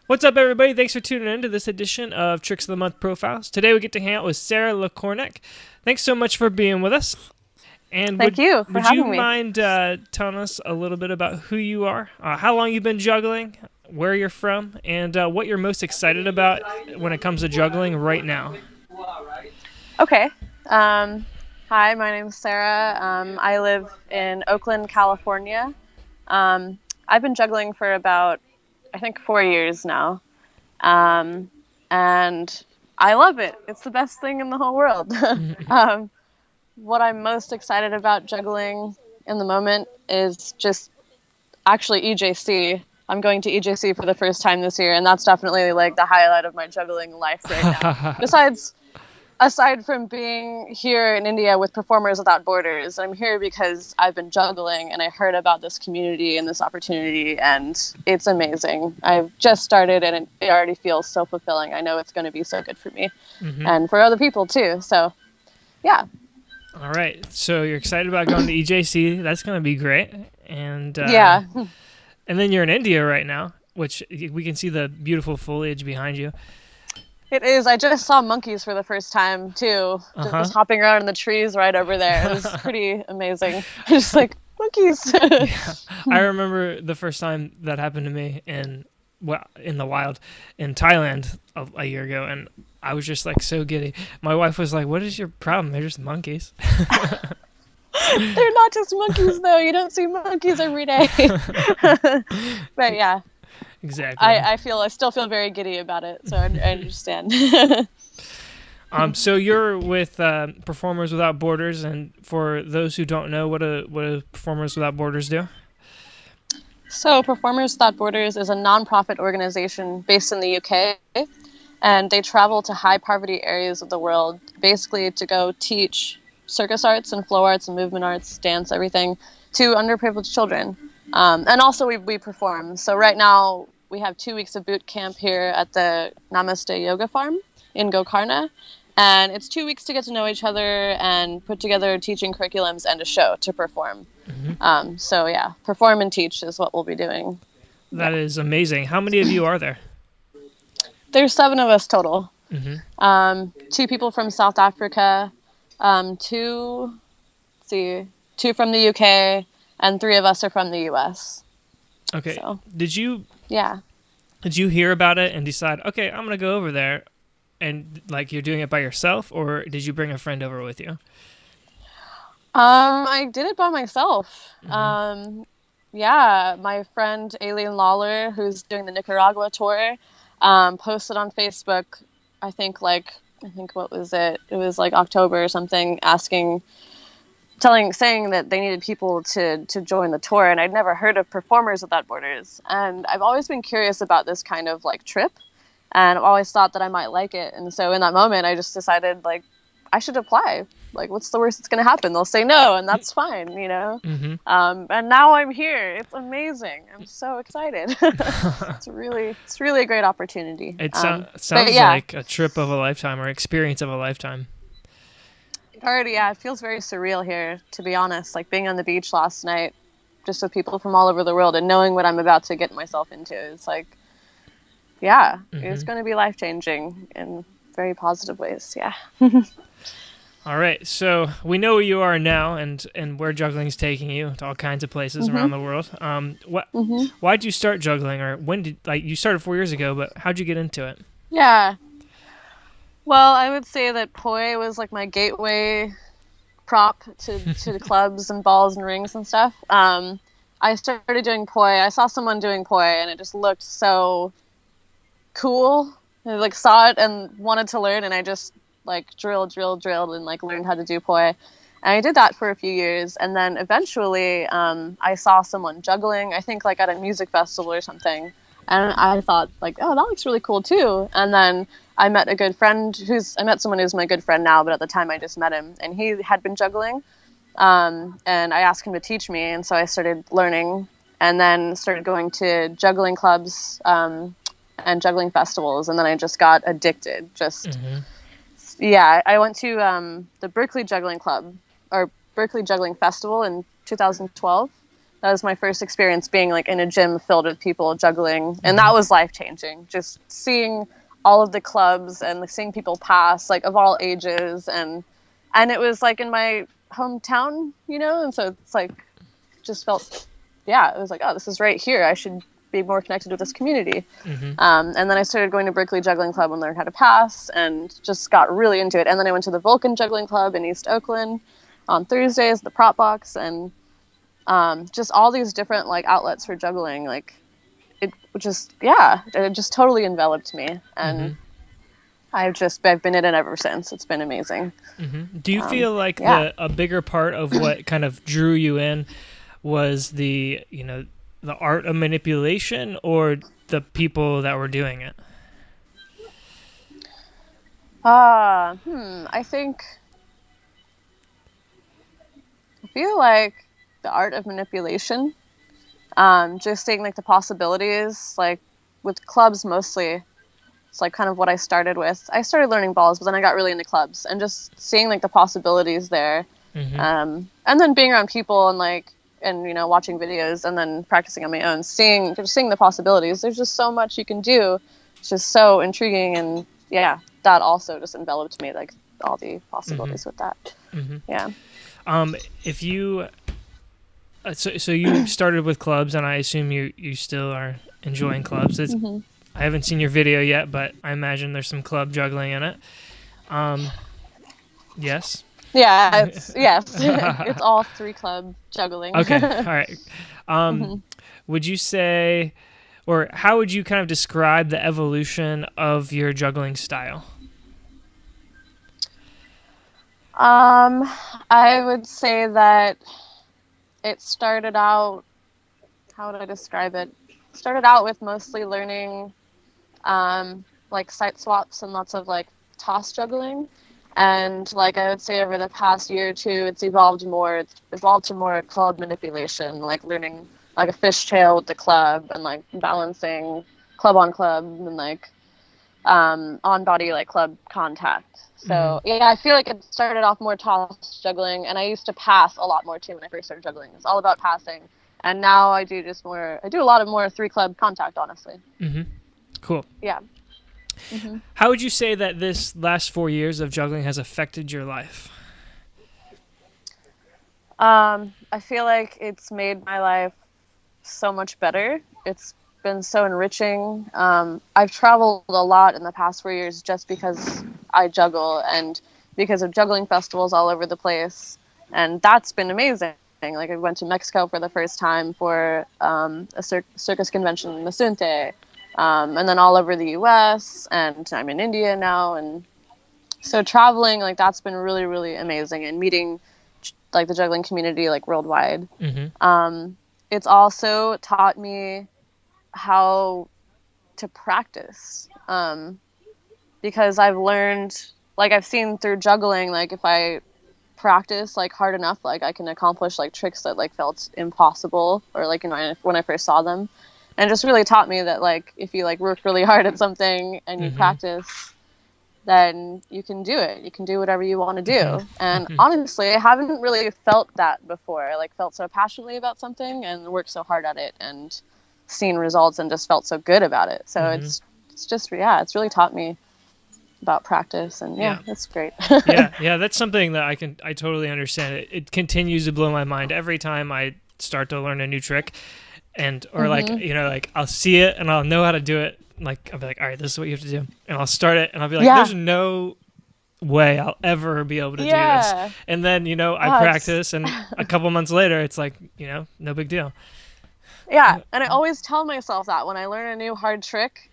What's up, everybody? Thanks for tuning in to this edition of Tricks of the Month Profiles. Today we get to hang out with Sara Le Cornec. Thanks so much for being with us. And Thank you for would you having me. mind telling us a little bit about who you are, how long you've been juggling, where you're from, and what you're most excited about when it comes to juggling right now? Okay. Hi, my name's Sarah. I live in Oakland, California. I've been juggling for about, I think, 4 years now. And I love it. It's the best thing in the whole world. What I'm most excited about juggling in the moment is just actually EJC. I'm going to EJC for the first time this year, and that's definitely like the highlight of my juggling life right now. Aside from being here in India with Performers Without Borders, I'm here because I've been juggling and I heard about this community and this opportunity, and it's amazing. I've just started and it already feels so fulfilling. I know it's going to be so good for me and for other people too. So, yeah. All right. So you're excited about going to EJC. That's going to be great. And Yeah. And then you're in India right now, which we can see the beautiful foliage behind you. It is. I just saw monkeys for the first time, too. Just hopping around in the trees right over there. It was pretty amazing. Just like, monkeys. Yeah. I remember the first time that happened to me in the wild in Thailand a year ago, and I was just like so giddy. My wife was like, "What is your problem? They're just monkeys." They're not just monkeys, though. You don't see monkeys every day. But yeah. Exactly. I still feel very giddy about it, so I understand. So you're with Performers Without Borders, and for those who don't know, what do Performers Without Borders do? So Performers Without Borders is a nonprofit organization based in the UK, and they travel to high poverty areas of the world, basically to go teach circus arts and flow arts and movement arts, dance, everything, to underprivileged children. And also we perform. So right now we have 2 weeks of boot camp here at the Namaste Yoga Farm in Gokarna. And it's 2 weeks to get to know each other and put together teaching curriculums and a show to perform. So yeah, perform and teach is what we'll be doing. That is amazing. How many of you are there? There's 7 of us total. 2 people from South Africa, 2 from the UK, and 3 of us are from the US. Okay. So, Did you yeah. hear about it and decide, okay, I'm going to go over there, and like you're doing it by yourself, or did you bring a friend over with you? I did it by myself. Yeah, my friend Aileen Lawler, who's doing the Nicaragua Torre, posted on Facebook, I think what was it? It was like October or something, saying that they needed people to join the tour, and I'd never heard of Performers Without Borders, and I've always been curious about this kind of like trip, and I've always thought that I might like it, and so in that moment I just decided like I should apply. Like, what's the worst that's going to happen? They'll say no, and that's fine, you know. And now I'm here. It's amazing. I'm so excited. It's really a great opportunity. It sounds like a trip of a lifetime, or experience of a lifetime. It feels very surreal here, to be honest. Like being on the beach last night, just with people from all over the world, and knowing what I'm about to get myself into. It's like, it's going to be life-changing in very positive ways. Yeah. All right, so we know where you are now, and where juggling's taking you to all kinds of places around the world. Why'd you start juggling, or when did you started 4 years ago? But how'd you get into it? Yeah. Well, I would say that poi was like my gateway prop to the clubs and balls and rings and stuff. I started doing poi. I saw someone doing poi, and it just looked so cool. I like saw it and wanted to learn, and I just like drilled and like learned how to do poi. And I did that for a few years, and then eventually I saw someone juggling, I think like at a music festival or something, and I thought like, oh, that looks really cool too. And then I met someone who's my good friend now, but at the time I just met him, and he had been juggling, and I asked him to teach me, and so I started learning, and then started going to juggling clubs and juggling festivals, and then I just got addicted. I went to the Berkeley Juggling Club, or Berkeley Juggling Festival in 2012, That was my first experience being like in a gym filled with people juggling, and Mm-hmm. that was life-changing. Just seeing all of the clubs and seeing people pass, like of all ages, and it was like in my hometown, and so it's like just felt, yeah, it was like, oh, this is right here. I should be more connected with this community. Mm-hmm. And then I started going to Berkeley Juggling Club and learned how to pass, and just got really into it. And then I went to the Vulcan Juggling Club in East Oakland on Thursdays, the prop box, and just all these different like outlets for juggling. Like it just totally enveloped me, and Mm-hmm. I've been in it ever since. It's been amazing. Mm-hmm. Do you feel like Yeah. a bigger part of what kind of drew you in was the art of manipulation, or the people that were doing it? I feel like the art of manipulation. Just seeing like the possibilities, like with clubs mostly. It's like kind of what I started with. I started learning balls, but then I got really into clubs, and just seeing like the possibilities there. Mm-hmm. And then being around people and watching videos and then practicing on my own, seeing the possibilities. There's just so much you can do. It's just so intriguing, and yeah, that also just enveloped me, like all the possibilities with that. Mm-hmm. Yeah. If you so you started with clubs, and I assume you still are enjoying clubs. Mm-hmm. I haven't seen your video yet, but I imagine there's some club juggling in it. Yes. Yeah, it's all 3 club juggling. Okay, all right. Would you say, or how would you kind of describe the evolution of your juggling style? I would say that it started out, how would I describe it? Started out with mostly learning like sight swaps and lots of like toss juggling. And like I would say over the past year or two, it's evolved to more club manipulation, like learning like a fishtail with the club and like balancing club on club and like on body like club contact. So yeah, I feel like it started off more toss juggling, and I used to pass a lot more too when I first started juggling. It's all about passing, and now I do a lot of more 3 club contact, honestly. Mm-hmm. Cool. Yeah. How would you say that this last 4 years of juggling has affected your life? I feel like it's made my life so much better. It's been so enriching. I've traveled a lot in the past 4 years just because I juggle, and because of juggling festivals all over the place, and that's been amazing. Like I went to Mexico for the first time for a circus convention in Masunte, and then all over the U.S., and I'm in India now, and so traveling, like that's been really, really amazing, and meeting like the juggling community like worldwide. It's also taught me how to practice, because I've learned, like I've seen through juggling, like if I practice like hard enough, like I can accomplish like tricks that like felt impossible, or like when I first saw them, and just really taught me that like if you like work really hard at something and you practice, then you can do it. You can do whatever you want to do. And honestly, I haven't really felt that before. I like felt so passionately about something and worked so hard at it and seen results and just felt so good about it. So it's just, yeah, it's really taught me about practice, and yeah, it's great. yeah, that's something that I totally understand. It continues to blow my mind every time I start to learn a new trick, and or like like I'll see it and I'll know how to do it. Like I'll be like, all right, this is what you have to do, and I'll start it and I'll be like, there's no way I'll ever be able to do this. And then I practice, and a couple months later, it's like no big deal. Yeah, and I always tell myself that when I learn a new hard trick.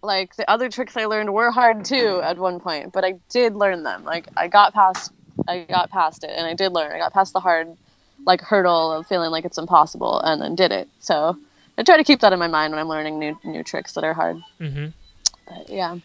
Like the other tricks I learned were hard too at one point, but I did learn them. Like I got past it, and I did learn. I got past the hard, like hurdle of feeling like it's impossible, and then did it. So I try to keep that in my mind when I'm learning new tricks that are hard. But yeah.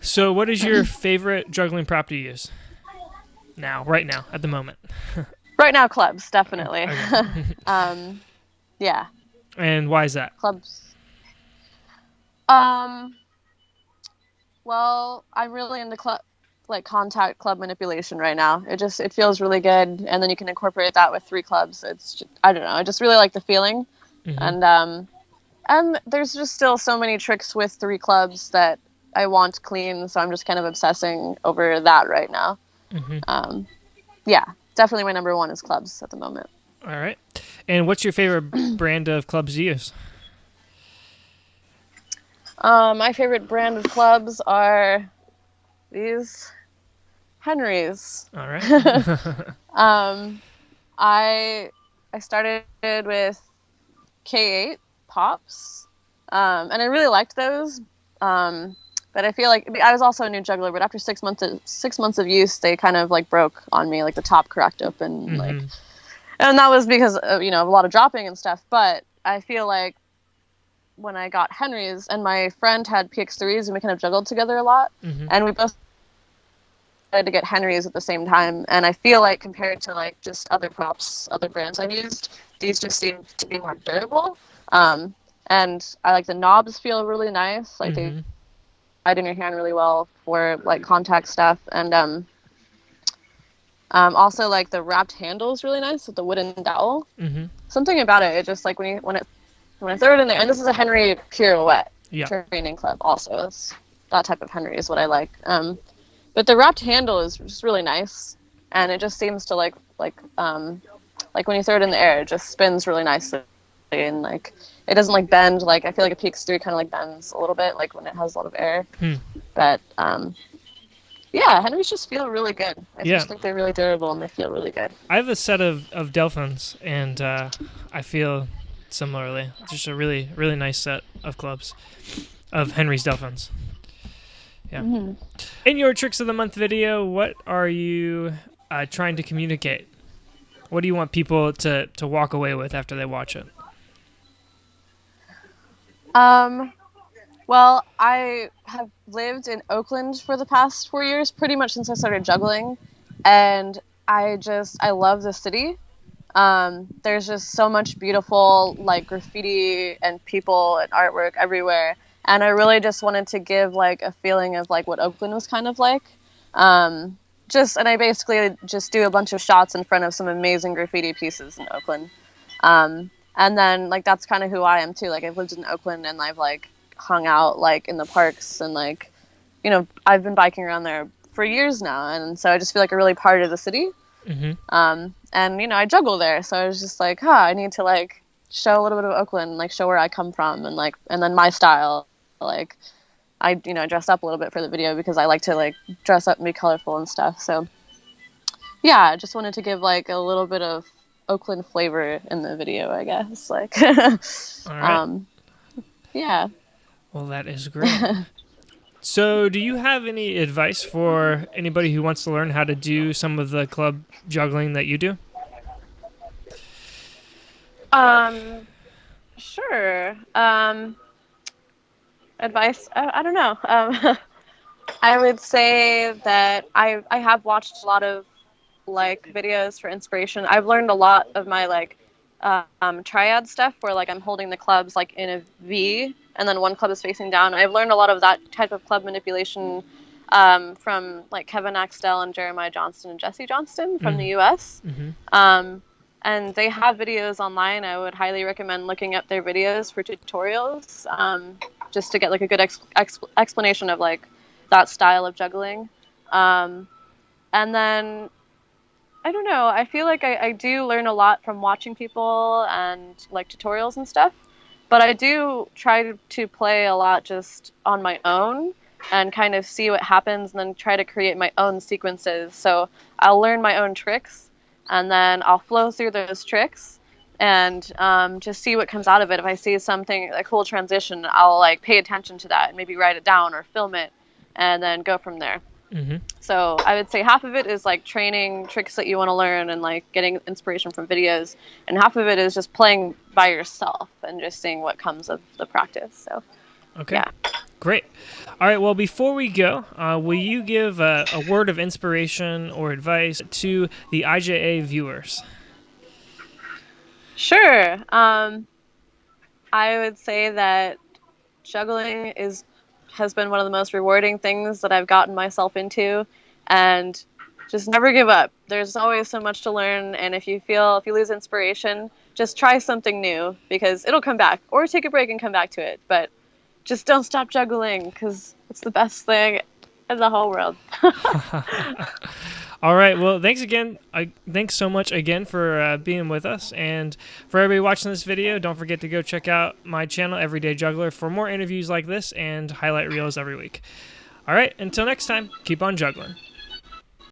So, what is your favorite juggling prop to use right now, at the moment? Right now, clubs, definitely. Okay. Yeah. And why is that? Clubs. Well, I'm really into like contact club manipulation right now. It feels really good, and then you can incorporate that with 3 clubs. It's just, I don't know. I just really like the feeling, and there's just still so many tricks with 3 clubs that I want clean. So I'm just kind of obsessing over that right now. Yeah, definitely my number 1 is clubs at the moment. All right. And what's your favorite brand of clubs to use? My favorite brand of clubs are these Henrys. All right. I started with K8 pops, and I really liked those. But I feel like I was also a new juggler, but after 6 months of use, they kind of like broke on me, like the top cracked open, like, and that was because of, a lot of dropping and stuff. But I feel like when I got Henry's, and my friend had PX3s, and we kind of juggled together a lot, and we both to get Henry's at the same time, and I feel like compared to like just other props, other brands I've used, these just seem to be more durable. And I like the knobs feel really nice, like they glide in your hand really well for like contact stuff, and also like the wrapped handle is really nice with the wooden dowel. Something about it just like when I throw it in there, and this is a Henry pirouette training club also. It's that type of Henry is what I like. But the wrapped handle is just really nice, and it just seems to like when you throw it in the air, it just spins really nicely, and like it doesn't like bend. Like I feel like a PX3 kind of like bends a little bit, like when it has a lot of air. But yeah, Henrys just feel really good. I just think they're really durable and they feel really good. I have a set of Delphins, and I feel similarly. It's just a really, really nice set of clubs of Henry's Delphins. Yeah. In your Tricks of the Month video, what are you trying to communicate? What do you want people to walk away with after they watch it? Well, I have lived in Oakland for the past 4 years, pretty much since I started juggling, and I love the city. There's just so much beautiful like graffiti and people and artwork everywhere. And I really just wanted to give like a feeling of like what Oakland was kind of like. And I basically just do a bunch of shots in front of some amazing graffiti pieces in Oakland. And then like that's kind of who I am too. Like I've lived in Oakland and I've like hung out like in the parks and like, I've been biking around there for years now. And so I just feel like a really part of the city. And I juggle there. So I was just like, I need to like show a little bit of Oakland, like show where I come from and then my style. Like I dressed up a little bit for the video because I like to like dress up and be colorful and stuff. So yeah, I just wanted to give like a little bit of Oakland flavor in the video, I guess. Like all right. Yeah. Well, that is great. So do you have any advice for anybody who wants to learn how to do some of the club juggling that you do? Sure. Advice? I don't know. I would say that I have watched a lot of like videos for inspiration. I've learned a lot of my like triad stuff where like I'm holding the clubs like in a V and then one club is facing down. I've learned a lot of that type of club manipulation from like Kevin Axtell and Jeremiah Johnston and Jesse Johnston from the US. And they have videos online. I would highly recommend looking up their videos for tutorials, just to get like a good explanation of like that style of juggling. And then, I don't know, I feel like I do learn a lot from watching people and like tutorials and stuff, but I do try to play a lot just on my own and kind of see what happens and then try to create my own sequences. So I'll learn my own tricks and then I'll flow through those tricks and just see what comes out of it. If I see something, a cool transition, I'll like pay attention to that and maybe write it down or film it and then go from there. So I would say half of it is like training tricks that you want to learn and like getting inspiration from videos, and half of it is just playing by yourself and just seeing what comes of the practice. So okay, yeah. Great. All right, well, before we go, will you give a word of inspiration or advice to the IJA viewers? Sure. I would say that juggling has been one of the most rewarding things that I've gotten myself into. and just never give up. There's always so much to learn, and if you lose inspiration, just try something new because it'll come back, or take a break and come back to it. But just don't stop juggling because it's the best thing in the whole world. All right. Well, thanks again. Thanks so much again for being with us. And for everybody watching this video, don't forget to go check out my channel, Everyday Juggler, for more interviews like this and highlight reels every week. All right. Until next time, keep on juggling.